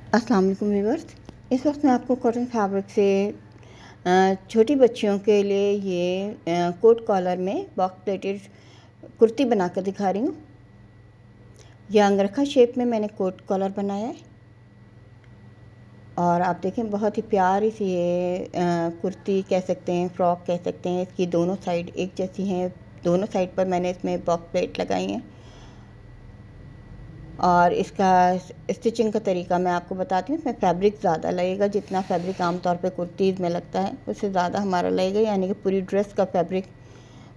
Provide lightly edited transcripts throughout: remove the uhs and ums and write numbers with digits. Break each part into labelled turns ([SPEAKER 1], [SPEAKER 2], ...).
[SPEAKER 1] अस्सलाम वालेकुम व्यूअर्स। इस वक्त मैं आपको कॉटन फैब्रिक से छोटी बच्चियों के लिए ये कोट कॉलर में बॉक्स प्लेटेड कुर्ती बनाकर दिखा रही हूँ। यह अंगरखा शेप में मैंने कोट कॉलर बनाया है और आप देखें बहुत ही प्यारी सी ये कुर्ती कह सकते हैं, फ्रॉक कह सकते हैं। इसकी दोनों साइड एक जैसी हैं, दोनों साइड पर मैंने इसमें बॉक्स प्लेट लगाई हैं और इसका स्टिचिंग का तरीका मैं आपको बताती हूँ। इसमें फैब्रिक ज़्यादा लगेगा, जितना फैब्रिक आमतौर पे कुर्तीज़ में लगता है उससे ज़्यादा हमारा लगेगा, यानी कि पूरी ड्रेस का फैब्रिक।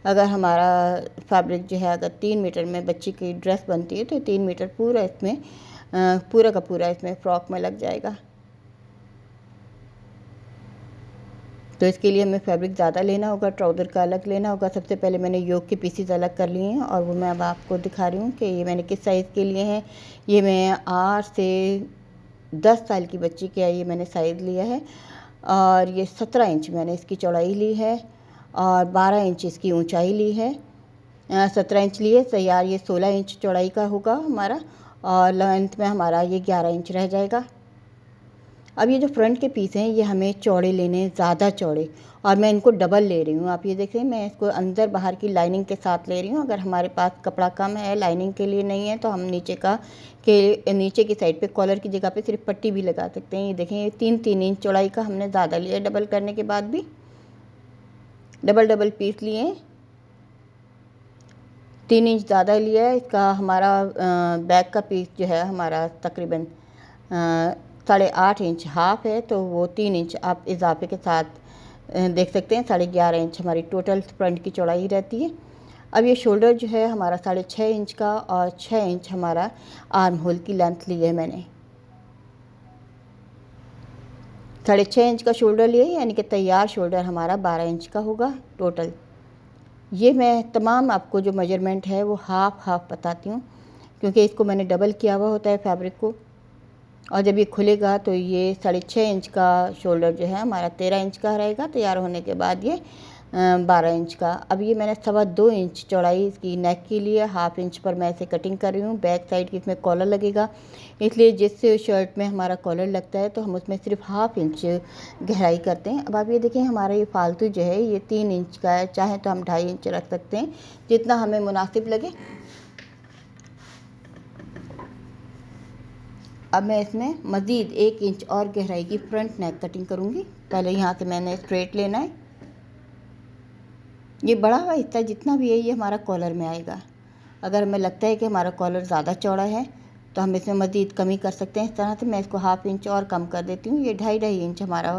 [SPEAKER 1] अगर हमारा फैब्रिक जो है, अगर 3 मीटर में बच्ची की ड्रेस बनती है तो 3 मीटर पूरा इसमें पूरा का पूरा इसमें फ्रॉक में लग जाएगा। तो इसके लिए हमें फैब्रिक ज़्यादा लेना होगा, ट्राउज़र का अलग लेना होगा। सबसे पहले मैंने योक के पीसीज अलग कर लिए हैं और वो मैं अब आपको दिखा रही हूँ कि ये मैंने किस साइज़ के लिए हैं। ये मैं 8 से 10 साल की बच्ची का ये मैंने साइज़ लिया है और ये 17 इंच मैंने इसकी चौड़ाई ली है और 12 इंच इसकी ऊंचाई ली है। 17 इंच लिए तैयार, ये 16 इंच चौड़ाई का होगा हमारा और लेंथ में हमारा ये 11 इंच रह जाएगा। अब ये जो फ्रंट के पीस हैं ये हमें चौड़े लेने हैं, ज़्यादा चौड़े, और मैं इनको डबल ले रही हूँ। आप ये देख रहे हैं, मैं इसको अंदर बाहर की लाइनिंग के साथ ले रही हूँ। अगर हमारे पास कपड़ा कम है, लाइनिंग के लिए नहीं है, तो हम नीचे की साइड पे कॉलर की जगह पे सिर्फ पट्टी भी लगा सकते हैं। ये देखें, ये 3-3 इंच चौड़ाई का हमने ज़्यादा लिया, डबल करने के बाद भी डबल पीस लिए, 3 इंच ज़्यादा लिया है। इसका हमारा बैक का पीस जो है हमारा तकरीबन 8.5 इंच हाफ है, तो वो 3 इंच आप इजाफे के साथ देख सकते हैं। 11.5 इंच हमारी टोटल फ्रंट की चौड़ाई रहती है। अब ये शोल्डर जो है हमारा 6.5 इंच का और 6 इंच हमारा आर्म होल की लेंथ ली है मैंने। 6.5 इंच का शोल्डर लिए, यानी कि तैयार शोल्डर हमारा 12 इंच का होगा टोटल। ये मैं तमाम आपको जो मेजरमेंट है वो हाफ बताती हूँ, क्योंकि इसको मैंने डबल किया हुआ होता है फैब्रिक को। और जब ये खुलेगा तो ये 6.5 इंच का शोल्डर जो है हमारा 13 इंच का रहेगा तैयार होने के बाद, ये 12 इंच का। अब ये मैंने 2.25 इंच चौड़ाई इसकी नेक के लिए, हाफ इंच पर मैं इसे कटिंग कर रही हूँ। बैक साइड की इसमें कॉलर लगेगा, इसलिए जिस शर्ट में हमारा कॉलर लगता है तो हम उसमें सिर्फ हाफ इंच गहराई करते हैं। अब आप ये देखें, हमारा ये फालतू जो है ये 3 इंच का है, चाहे तो हम 2.5 इंच रख सकते हैं, जितना हमें मुनासिब लगे। अब मैं इसमें मज़ीद 1 इंच और गहराई की फ्रंट नेक कटिंग करूँगी। पहले यहाँ से मैंने स्ट्रेट लेना है। ये बड़ा हुआ हिस्सा जितना भी है ये हमारा कॉलर में आएगा। अगर हमें लगता है कि हमारा कॉलर ज़्यादा चौड़ा है तो हम इसमें मज़ीद कमी कर सकते हैं। इस तरह से मैं इसको हाफ इंच और कम कर देती हूँ। ये 2.5 इंच हमारा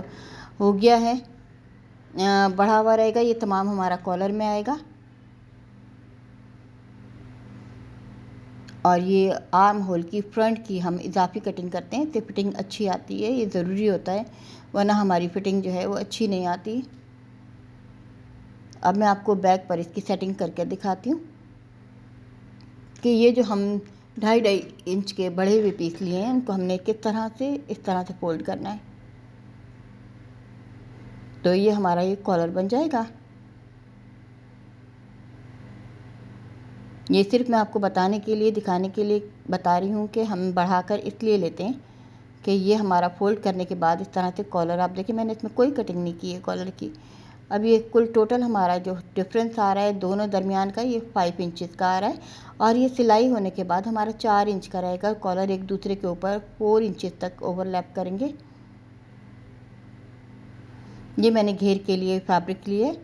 [SPEAKER 1] हो गया है, बढ़ा हुआ रहेगा। ये तमाम हमारा कॉलर में आएगा और ये आर्म होल की फ्रंट की हम इजाफी कटिंग करते हैं, इससे फिटिंग अच्छी आती है। ये ज़रूरी होता है, वरना हमारी फिटिंग जो है वो अच्छी नहीं आती। अब मैं आपको बैक पर इसकी सेटिंग करके दिखाती हूँ कि ये जो हम 2.5 इंच के बड़े हुए पीस लिए हैं उनको हमने किस तरह से इस तरह से फोल्ड करना है, तो ये हमारा ये कॉलर बन जाएगा। ये सिर्फ मैं आपको बताने के लिए, दिखाने के लिए बता रही हूँ कि हम बढ़ाकर इसलिए लेते हैं कि ये हमारा फोल्ड करने के बाद इस तरह से कॉलर, आप देखिए मैंने इसमें कोई कटिंग नहीं की है कॉलर की। अब ये कुल टोटल हमारा जो डिफरेंस आ रहा है दोनों दरमियान का, ये 5 इंचेस का आ रहा है और ये सिलाई होने के बाद हमारा 4 इंच का रहेगा। कॉलर एक दूसरे के ऊपर 4 इंचेस तक ओवरलैप करेंगे। ये मैंने घेर के लिए फैब्रिक लिए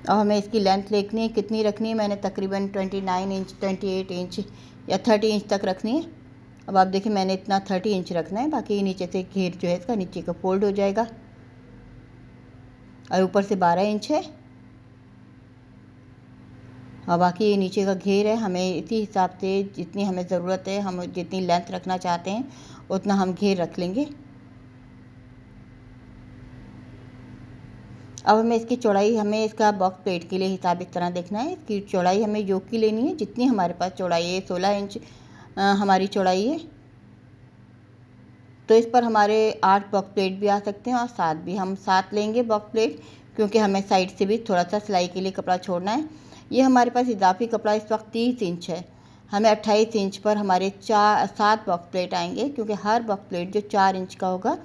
[SPEAKER 1] और हमें इसकी लेंथ देखनी है कितनी रखनी है। मैंने तकरीबन 29 इंच, 28 इंच या 30 इंच तक रखनी है। अब आप देखिए मैंने इतना 30 इंच रखना है, बाकी नीचे से घेर जो है इसका नीचे का फोल्ड हो जाएगा और ऊपर से 12 इंच है और बाकी ये नीचे का घेर है। हमें इसी हिसाब से जितनी हमें ज़रूरत है, हम जितनी लेंथ रखना चाहते हैं उतना हम घेर रख लेंगे। अब हमें इसकी चौड़ाई, हमें इसका बॉक्स प्लेट के लिए हिसाब इस तरह देखना है। इसकी चौड़ाई हमें योक की लेनी है, जितनी हमारे पास चौड़ाई है। 16 इंच हमारी चौड़ाई है, तो इस पर हमारे 8 बॉक्स प्लेट भी आ सकते हैं और 7 भी। हम 7 लेंगे बॉक्स प्लेट, क्योंकि हमें साइड से भी थोड़ा सा सिलाई के लिए कपड़ा छोड़ना है। ये हमारे पास इजाफी कपड़ा इस वक्त 30 इंच है, हमें 28 इंच पर हमारे 7 बॉक्स प्लेट आएंगे, क्योंकि हर बॉक्स प्लेट जो 4 इंच का होगा,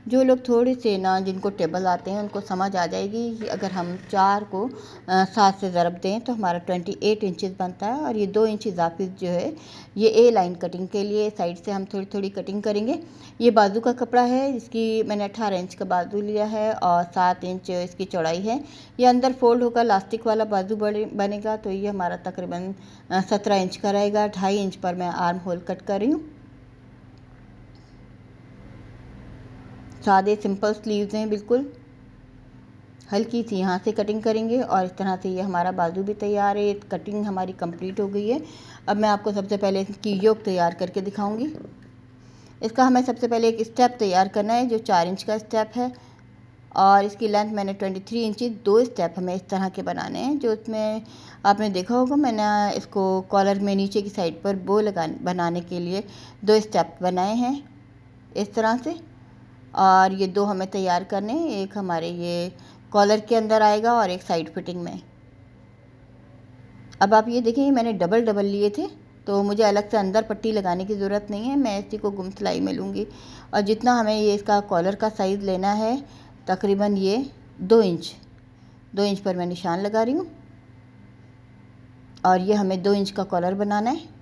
[SPEAKER 1] जो लोग थोड़े से ना जिनको टेबल आते हैं उनको समझ आ जाएगी कि अगर हम 4 को 7 से ज़रब दें तो हमारा 28 इंचेस बनता है। और ये 2 इंच इजाफी जो है ये ए लाइन कटिंग के लिए साइड से हम थोड़ी थोड़ी कटिंग करेंगे। ये बाजू का कपड़ा है, जिसकी मैंने 18 इंच का बाजू लिया है और 7 इंच इसकी चौड़ाई है। ये अंदर फोल्ड होकर लास्टिक वाला बाजू बनेगा, तो ये हमारा तकरीबन 17 इंच का रहेगा। 2.5 इंच पर मैं आर्म होल कट कर रही हूँ। सादे सिंपल स्लीव्स हैं, बिल्कुल हल्की सी यहाँ से कटिंग करेंगे और इस तरह से ये हमारा बाजू भी तैयार है। कटिंग हमारी कंप्लीट हो गई है। अब मैं आपको सबसे पहले इसकी योक तैयार करके दिखाऊंगी। इसका हमें सबसे पहले एक स्टेप तैयार करना है जो 4 इंच का स्टेप है, और इसकी लेंथ मैंने 23 इंच। 2 स्टेप हमें इस तरह के बनाने हैं, जो इसमें आपने देखा होगा मैंने इसको कॉलर में नीचे की साइड पर बो बनाने के लिए 2 स्टेप बनाए हैं इस तरह से। और ये 2 हमें तैयार करने हैं, एक हमारे ये कॉलर के अंदर आएगा और एक साइड फिटिंग में। अब आप ये देखें, मैंने डबल डबल लिए थे, तो मुझे अलग से अंदर पट्टी लगाने की ज़रूरत नहीं है, मैं इसी को गुम सिलाई में लूँगी। और जितना हमें ये इसका कॉलर का साइज़ लेना है, तकरीबन ये 2 इंच पर मैं निशान लगा रही हूँ। और ये हमें 2 इंच का कॉलर बनाना है।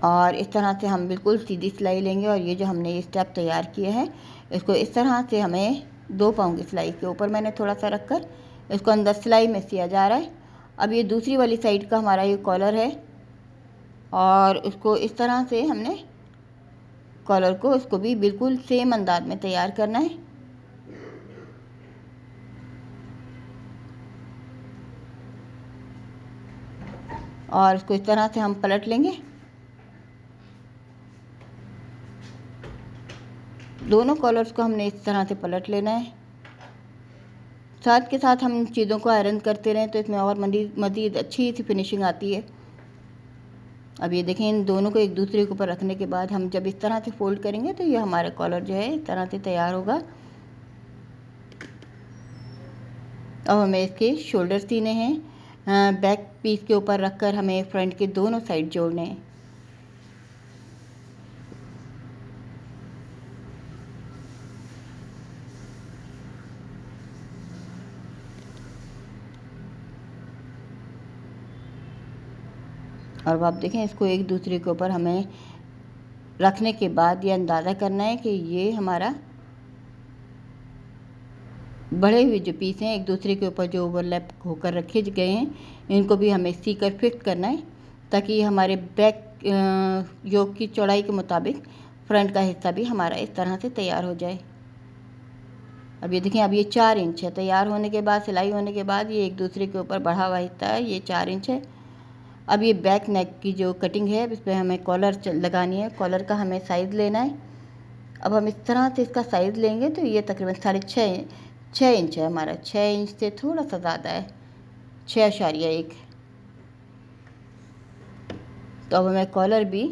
[SPEAKER 1] और इस तरह से हम बिल्कुल सीधी सिलाई लेंगे। और ये जो हमने ये स्टेप तैयार किए हैं, इसको इस तरह से हमें 2 पाँव की सिलाई के ऊपर मैंने थोड़ा सा रख कर इसको अंदर सिलाई में सिया जा रहा है। अब ये दूसरी वाली साइड का हमारा ये कॉलर है, और उसको इस तरह से हमने कॉलर को इसको भी बिल्कुल सेम अंदाज में तैयार करना है। और इसको इस तरह से हम पलट लेंगे। दोनों कॉलर्स को हमने इस तरह से पलट लेना है। साथ के साथ हम चीज़ों को आयरन करते रहें तो इसमें और मज़ीद अच्छी सी फिनिशिंग आती है। अब ये देखें, इन दोनों को एक दूसरे के ऊपर रखने के बाद हम जब इस तरह से फोल्ड करेंगे तो ये हमारा कॉलर जो है इस तरह से तैयार होगा। अब हमें इसके शोल्डर सीने हैं। बैक पीस के ऊपर रखकर हमें फ्रंट के दोनों साइड जोड़ने हैं। और अब आप देखें, इसको एक दूसरे के ऊपर हमें रखने के बाद ये अंदाज़ा करना है कि ये हमारा बढ़े हुए जो पीस हैं एक दूसरे के ऊपर जो ओवरलैप होकर रखे गए हैं, इनको भी हमें सीकर फिट करना है, ताकि हमारे बैक योक की चौड़ाई के मुताबिक फ्रंट का हिस्सा भी हमारा इस तरह से तैयार हो जाए। अब ये देखें, अब ये 4 इंच है। तैयार होने के बाद, सिलाई होने के बाद ये एक दूसरे के ऊपर बढ़ा हुआ हिस्सा है, ये 4 इंच है। अब ये बैक नेक की जो कटिंग है इस पर हमें कॉलर लगानी है। कॉलर का हमें साइज़ लेना है। अब हम इस तरह से इसका साइज़ लेंगे तो ये तकरीबन 6.5 इंच है हमारा। 6 इंच से थोड़ा सा ज़्यादा है, 6.1। तो अब हमें कॉलर भी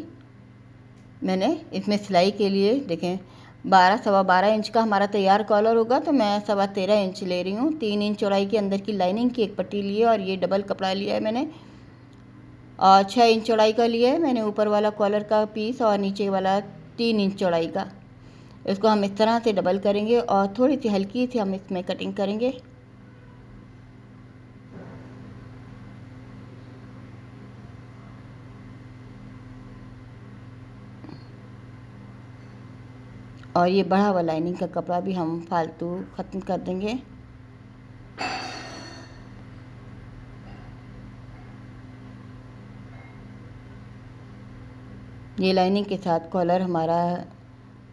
[SPEAKER 1] मैंने इसमें सिलाई के लिए देखें 12-12.25 इंच का हमारा तैयार कॉलर होगा, तो मैं 13.25 इंच ले रही हूँ। 3 इंच चौड़ाई के अंदर की लाइनिंग की एक पट्टी ली है, और ये डबल कपड़ा लिया है मैंने, और 6 इंच चौड़ाई का लिया है मैंने ऊपर वाला कॉलर का पीस, और नीचे वाला 3 इंच चौड़ाई का। इसको हम इस तरह से डबल करेंगे और थोड़ी सी हल्की सी हम इसमें कटिंग करेंगे। और ये बढ़ा हुआ लाइनिंग का कपड़ा भी हम फालतू ख़त्म कर देंगे। ये लाइनिंग के साथ कॉलर हमारा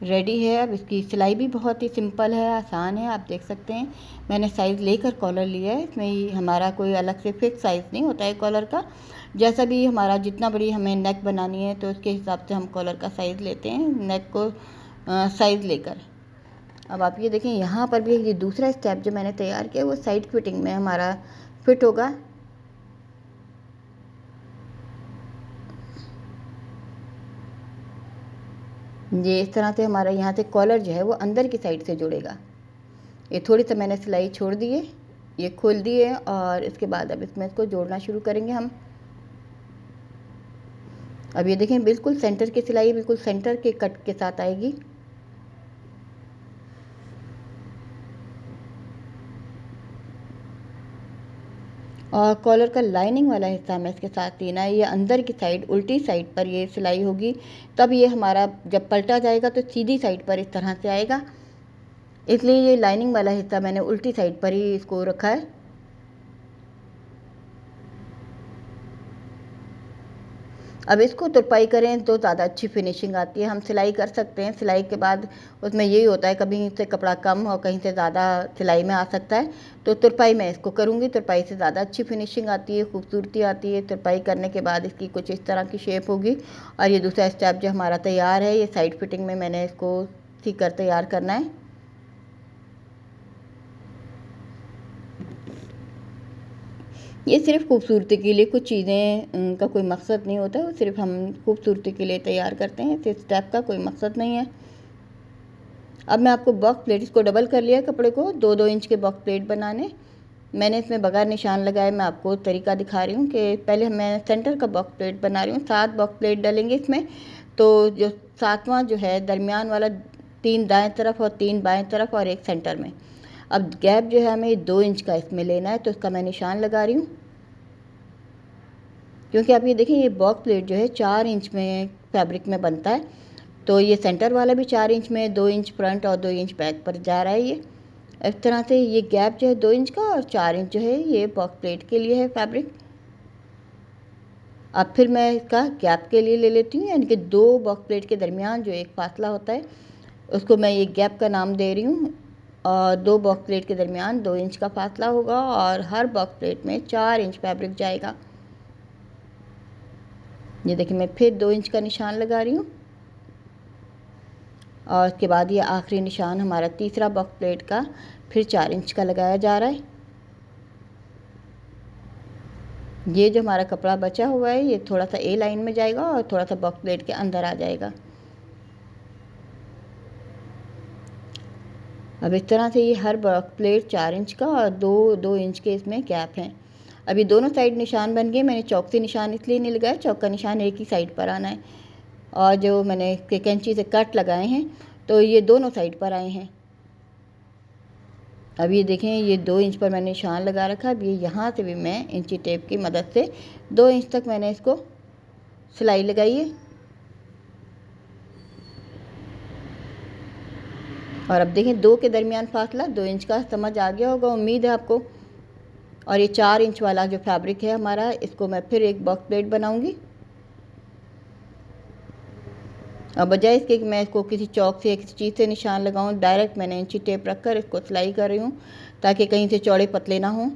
[SPEAKER 1] रेडी है। अब इसकी सिलाई भी बहुत ही सिंपल है, आसान है। आप देख सकते हैं मैंने साइज़ लेकर कॉलर लिया है। इसमें हमारा कोई अलग से फिक्स साइज़ नहीं होता है कॉलर का। जैसा भी हमारा जितना बड़ी हमें नेक बनानी है तो उसके हिसाब से हम कॉलर का साइज़ लेते हैं, नेक को साइज़ लेकर। अब आप ये देखें, यहाँ पर भी ये दूसरा स्टेप जो मैंने तैयार किया वो साइड फिटिंग में हमारा फिट होगा। ये इस तरह से हमारा यहाँ से कॉलर जो है वो अंदर की साइड से जुड़ेगा। ये थोड़ी सा मैंने सिलाई छोड़ दी है, ये खोल दिए और इसके बाद अब इसमें इसको जोड़ना शुरू करेंगे हम। अब ये देखें बिल्कुल सेंटर की सिलाई बिल्कुल सेंटर के कट के साथ आएगी। और कॉलर का लाइनिंग वाला हिस्सा हमें इसके साथ लेना है। ये अंदर की साइड उल्टी साइड पर ये सिलाई होगी, तब ये हमारा जब पलटा जाएगा तो सीधी साइड पर इस तरह से आएगा। इसलिए ये लाइनिंग वाला हिस्सा मैंने उल्टी साइड पर ही इसको रखा है। अब इसको तुरपाई करें तो ज़्यादा अच्छी फिनिशिंग आती है। हम सिलाई कर सकते हैं, सिलाई के बाद उसमें यही होता है कभी से कपड़ा कम और कहीं से ज़्यादा सिलाई में आ सकता है, तो तुरपाई मैं इसको करूँगी। तुरपाई से ज़्यादा अच्छी फिनिशिंग आती है, खूबसूरती आती है। तुरपाई करने के बाद इसकी कुछ इस तरह की शेप होगी। और ये दूसरा स्टेप जो हमारा तैयार है, ये साइड फिटिंग में मैंने इसको सीख कर तैयार करना है। ये सिर्फ खूबसूरती के लिए, कुछ चीज़ें का कोई मकसद नहीं होता, वो सिर्फ हम खूबसूरती के लिए तैयार करते हैं। इस स्टेप का कोई मकसद नहीं है। अब मैं आपको बॉक्स प्लेट, इसको डबल कर लिया कपड़े को, 2-2 इंच के बॉक्स प्लेट बनाने। मैंने इसमें बगैर निशान लगाए मैं आपको तरीका दिखा रही हूँ कि पहले मैं सेंटर का बॉक्स प्लेट बना रही हूँ। 7 बॉक्स प्लेट डलेंगे इसमें, तो जो 7वां जो है दरमियान वाला 3 दाएँ तरफ और 3 बाएँ तरफ और 1 सेंटर में। अब गैप जो है हमें 2 इंच का इसमें लेना है, तो इसका मैं निशान लगा रही हूँ। क्योंकि आप ये देखिए ये बॉक्स प्लेट जो है 4 इंच में फैब्रिक में बनता है, तो ये सेंटर वाला भी 4 इंच में, 2 इंच फ्रंट और 2 इंच बैक पर जा रहा है। ये इस तरह से ये गैप जो है 2 इंच का और 4 इंच जो है ये बॉक्स प्लेट के लिए है फैब्रिक। अब फिर मैं इसका गैप के लिए ले लेती हूँ, यानी कि 2 बॉक्स प्लेट के दरमियान जो एक फासला होता है उसको मैं ये गैप का नाम दे रही हूँ। और 2 बॉक्स प्लेट के दरमियान 2 इंच का फासला होगा और हर बॉक्स प्लेट में 4 इंच फैब्रिक जाएगा। ये देखिए मैं फिर 2 इंच का निशान लगा रही हूँ और उसके बाद ये आखिरी निशान हमारा तीसरा बॉक्स प्लेट का फिर 4 इंच का लगाया जा रहा है। ये जो हमारा कपड़ा बचा हुआ है ये थोड़ा सा ए लाइन में जाएगा और थोड़ा सा बॉक्स प्लेट के अंदर आ जाएगा। अब इस तरह से ये हर बॉक्स प्लेट 4 इंच का और 2-2 इंच के इसमें गैप हैं। अभी दोनों साइड निशान बन गए। मैंने चौक से निशान इसलिए नहीं लगाया, चौक का निशान एक ही साइड पर आना है। और जो मैंने कैंची से कट लगाए हैं तो ये दोनों साइड पर आए हैं। अब ये देखें ये 2 इंच पर मैंने निशान लगा रखा। अब ये यहाँ से भी मैं इंची टेप की मदद से 2 इंच तक मैंने इसको सिलाई लगाई है। और अब देखें 2 के दरमियान फासला 2 इंच का समझ आ गया होगा, उम्मीद है आपको। और ये 4 इंच वाला जो फैब्रिक है हमारा, इसको मैं फिर एक बॉक्स प्लेट बनाऊंगी। अब बजाय इसके कि मैं इसको किसी चौक से या किसी चीज़ से निशान लगाऊं, डायरेक्ट मैंने इंची टेप रखकर इसको सिलाई कर रही हूँ ताकि कहीं से चौड़े पतले ना हों।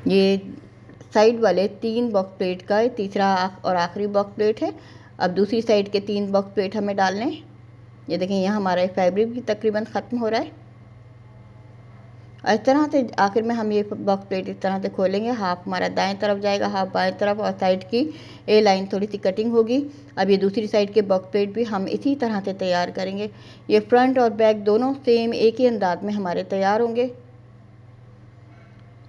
[SPEAKER 1] ये साइड वाले 3 बॉक्स प्लेट का तीसरा और आखिरी बॉक्स प्लेट है। अब दूसरी साइड के 3 बॉक्स प्लेट हमें डालने हैं। ये देखें यहाँ हमारा फैब्रिक भी तकरीबन ख़त्म हो रहा है। और इस तरह से आखिर में हम ये बॉक्स प्लेट इस तरह से खोलेंगे। हाफ हमारा दाएं तरफ जाएगा, हाफ बाएं तरफ, और साइड की ए लाइन थोड़ी सी कटिंग होगी। अब ये दूसरी साइड के बॉक्स प्लेट भी हम इसी तरह से तैयार करेंगे। ये फ्रंट और बैक दोनों सेम एक ही अंदाज में हमारे तैयार होंगे।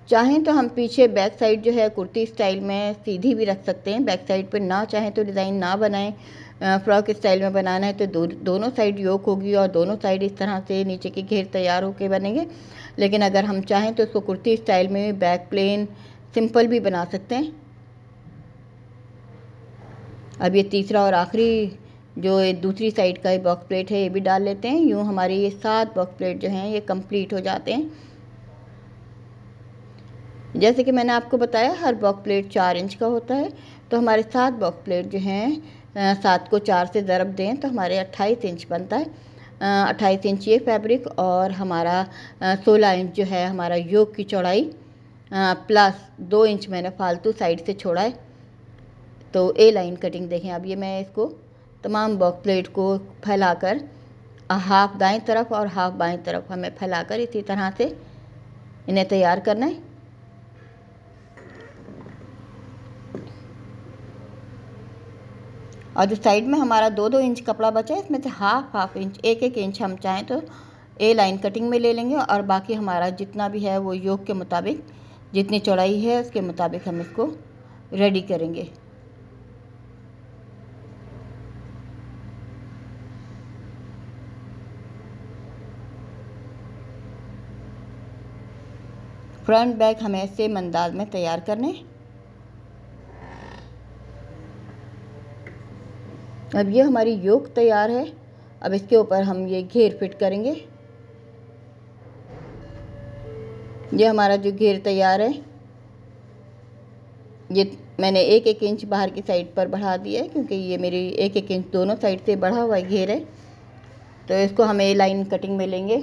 [SPEAKER 1] चाहें तो हम पीछे बैक साइड जो है कुर्ती स्टाइल में सीधी भी रख सकते हैं। बैक साइड पर ना चाहें तो डिज़ाइन ना बनाएं, फ्रॉक स्टाइल में बनाना है तो दोनों साइड योक होगी और दोनों साइड इस तरह से नीचे के घेर तैयार होके बनेंगे। लेकिन अगर हम चाहें तो इसको कुर्ती स्टाइल में बैक प्लेन सिंपल भी बना सकते हैं। अब ये तीसरा और आखिरी जो दूसरी साइड का बॉक्स प्लेट है ये भी डाल लेते हैं। यूँ हमारे ये 7 बॉक्स प्लेट जो हैं ये कंप्लीट हो जाते हैं। जैसे कि मैंने आपको बताया हर बॉक्स प्लेट 4 इंच का होता है, तो हमारे 7 बॉक्स प्लेट जो हैं 7 को 4 से ज़रब दें तो हमारे 28 इंच बनता है। 28 इंच ये फैब्रिक और हमारा 16 इंच जो है हमारा योक की चौड़ाई, प्लस 2 इंच मैंने फालतू साइड से छोड़ा है। तो ए लाइन कटिंग देखें। अब ये मैं इसको तमाम बॉक्स प्लेट को फैलाकर हाफ दाएं तरफ और हाफ बाएं तरफ हमें फैलाकर इसी तरह से इन्हें तैयार करना है। और जो साइड में हमारा 2-2 इंच कपड़ा बचा है, इसमें से हाफ इंच, 1-1 इंच हम चाहें तो ए लाइन कटिंग में ले लेंगे और बाकी हमारा जितना भी है वो योक के मुताबिक, जितनी चौड़ाई है उसके मुताबिक हम इसको रेडी करेंगे। फ्रंट बैक हमें सेम अंदाज में तैयार करने। अब ये हमारी योक तैयार है। अब इसके ऊपर हम ये घेर फिट करेंगे। ये हमारा जो घेर तैयार है, ये मैंने 1-1 इंच बाहर की साइड पर बढ़ा दिया है, क्योंकि ये मेरी 1-1 इंच दोनों साइड से बढ़ा हुआ घेर है। तो इसको हम ए लाइन कटिंग में लेंगे।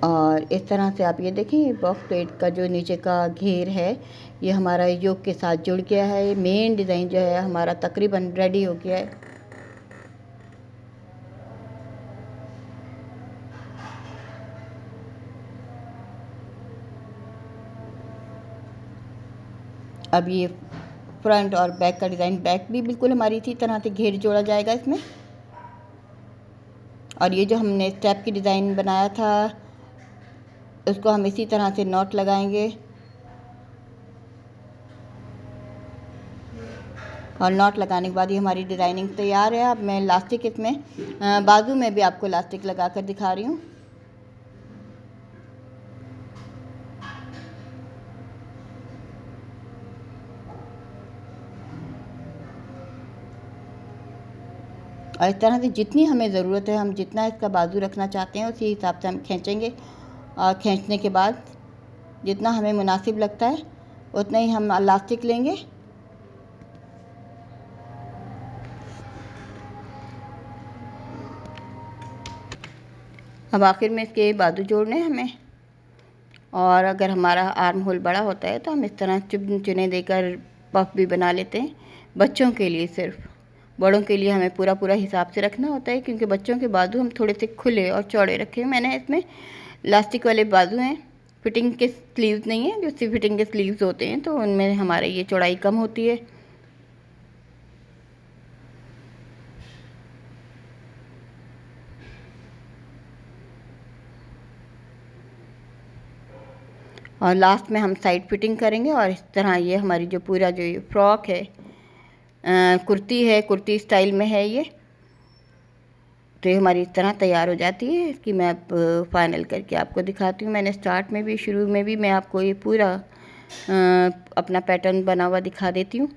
[SPEAKER 1] और इस तरह से आप ये देखिए, बॉक्स प्लेट का जो नीचे का घेर है ये हमारा योक के साथ जुड़ गया है। मेन डिज़ाइन जो है हमारा तकरीबन रेडी हो गया है। अब ये फ्रंट और बैक का डिज़ाइन, बैक भी बिल्कुल हमारी इसी तरह से घेर जोड़ा जाएगा इसमें। और ये जो हमने स्टेप की डिज़ाइन बनाया था उसको हम इसी तरह से नॉट लगाएंगे और नॉट लगाने के बाद ये हमारी डिज़ाइनिंग तैयार है। अब मैं इलास्टिक इसमें बाजू में भी आपको इलास्टिक लगा कर दिखा रही हूँ। और इस तरह से जितनी हमें ज़रूरत है, हम जितना इसका बाजू रखना चाहते हैं उसी हिसाब से हम खींचेंगे। और खींचने के बाद जितना हमें मुनासिब लगता है उतना ही हम इलास्टिक लेंगे। अब आखिर में इसके बाजू जोड़ने हैं हमें। और अगर हमारा आर्म होल बड़ा होता है तो हम इस तरह चुने देकर पफ भी बना लेते हैं, बच्चों के लिए सिर्फ। बड़ों के लिए हमें पूरा पूरा हिसाब से रखना होता है, क्योंकि बच्चों के बाजू हम थोड़े से खुले और चौड़े रखे हैं। मैंने इसमें इलास्टिक वाले बाजू हैं, फिटिंग के स्लीव्स नहीं है। जो सी फिटिंग के स्लीव्स होते हैं तो उनमें हमारे ये चौड़ाई कम होती है। और लास्ट में हम साइड फिटिंग करेंगे। और इस तरह ये हमारी जो पूरा जो ये फ्रॉक है, कुर्ती है, कुर्ती स्टाइल में है ये। तो ये हमारी इस तरह तैयार हो जाती है। इसकी मैं अब फाइनल करके आपको दिखाती हूँ। मैंने स्टार्ट में भी, शुरू में भी मैं आपको ये पूरा अपना पैटर्न बना हुआ दिखा देती हूँ।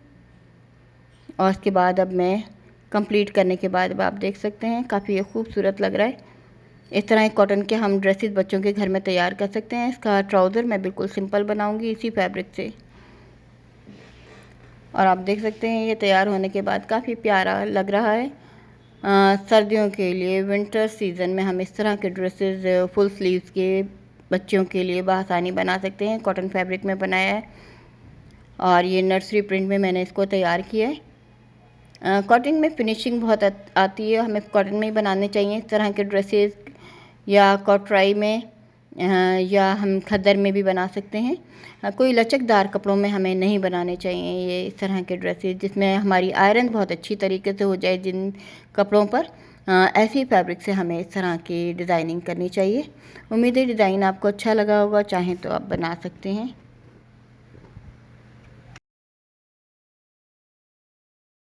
[SPEAKER 1] और उसके बाद अब मैं कंप्लीट करने के बाद अब आप देख सकते हैं काफ़ी ये खूबसूरत लग रहा है। इस तरह कॉटन के हम ड्रेसेस बच्चों के घर में तैयार कर सकते हैं। इसका ट्राउज़र मैं बिल्कुल सिंपल बनाऊंगी इसी फैब्रिक से। और आप देख सकते हैं ये तैयार होने के बाद काफ़ी प्यारा लग रहा है। सर्दियों के लिए, विंटर सीज़न में हम इस तरह के ड्रेसेस फुल स्लीव्स के बच्चों के लिए बआसानी बना सकते हैं। कॉटन फैब्रिक में बनाया है और ये नर्सरी प्रिंट में मैंने इसको तैयार किया है। कॉटन में फिनिशिंग बहुत आती है, हमें कॉटन में ही बनाने चाहिए इस तरह के ड्रेसेस, या कॉटराई में या हम खद्दर में भी बना सकते हैं। कोई लचकदार कपड़ों में हमें नहीं बनाने चाहिए ये इस तरह के ड्रेसेस, जिसमें हमारी आयरन बहुत अच्छी तरीके से हो जाए जिन कपड़ों पर। ऐसी फैब्रिक से हमें इस तरह की डिज़ाइनिंग करनी चाहिए। उम्मीद है डिज़ाइन आपको अच्छा लगा होगा, चाहें तो आप बना सकते हैं।